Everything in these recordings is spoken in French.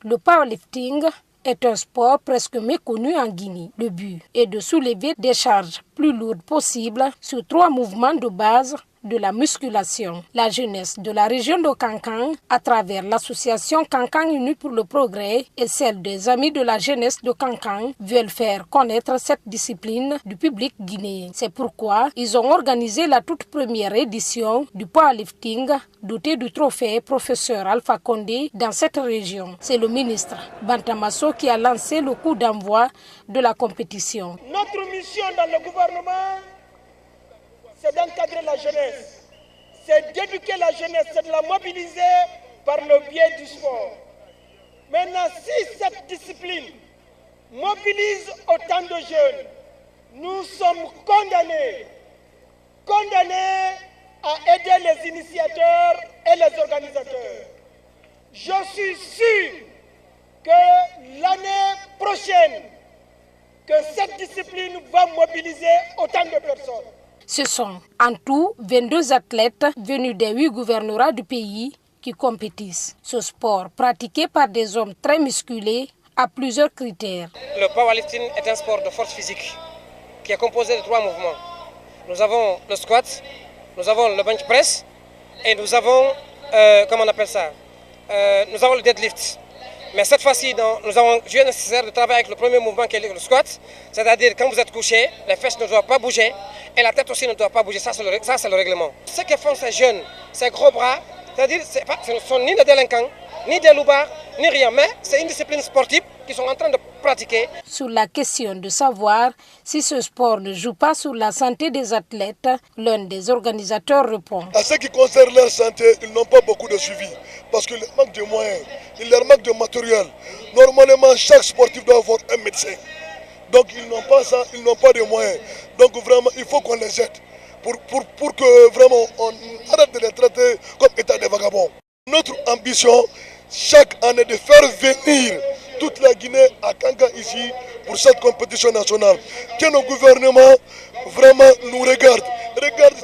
Le powerlifting est un sport presque méconnu en Guinée. Le but est de soulever des charges plus lourdes possibles sur 3 mouvements de base de la musculation. La jeunesse de la région de Kankan, à travers l'association Kankan Unis pour le Progrès et celle des amis de la jeunesse de Kankan, veulent faire connaître cette discipline du public guinéen. C'est pourquoi ils ont organisé la toute première édition du powerlifting doté du trophée professeur Alpha Condé dans cette région. C'est le ministre Bantamasso qui a lancé le coup d'envoi de la compétition. Notre mission dans le gouvernement, c'est d'encadrer la jeunesse, c'est d'éduquer la jeunesse, c'est de la mobiliser par le biais du sport. Maintenant, si cette discipline mobilise autant de jeunes, nous sommes condamnés à aider les initiateurs et les organisateurs. Je suis sûr que l'année prochaine, que cette discipline va mobiliser autant de personnes. Ce sont en tout 22 athlètes venus des 8 gouvernorats du pays qui compétissent. Ce sport, pratiqué par des hommes très musclés, a plusieurs critères. Le powerlifting est un sport de force physique qui est composé de 3 mouvements. Nous avons le squat, nous avons le bench press et nous avons, comment on appelle ça, nous avons le deadlift. Mais cette fois-ci, nous avons jugé nécessaire de travailler avec le premier mouvement qui est le squat, c'est-à-dire quand vous êtes couché, les fesses ne doivent pas bouger et la tête aussi ne doit pas bouger, ça c'est le règlement. Ce que font ces jeunes, ces gros bras, c'est-à-dire ce ne sont ni des délinquants, ni des loupards, ni rien, mais c'est une discipline sportive qu'ils sont en train de pratiquer. Sur la question de savoir si ce sport ne joue pas sur la santé des athlètes, l'un des organisateurs répond. À ce qui concerne leur santé, ils n'ont pas beaucoup de suivi parce qu'il leur manque de moyens, il leur manque de matériel. Normalement, chaque sportif doit avoir un médecin. Donc ils n'ont pas ça, ils n'ont pas de moyens. Donc vraiment, il faut qu'on les aide pour que vraiment on arrête de les traiter comme état de vagabonds. Notre ambition, chaque année, de faire venir toute la Guinée à Kankan ici pour cette compétition nationale. Que nos gouvernements vraiment nous regardent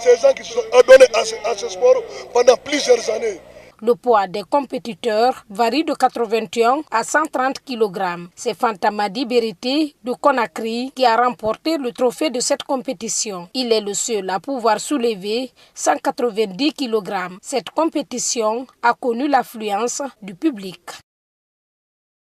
ces gens qui se sont adonnés à ce sport pendant plusieurs années. Le poids des compétiteurs varie de 81 à 130 kg. C'est Fantamadi Berité de Conakry qui a remporté le trophée de cette compétition. Il est le seul à pouvoir soulever 190 kg. Cette compétition a connu l'affluence du public.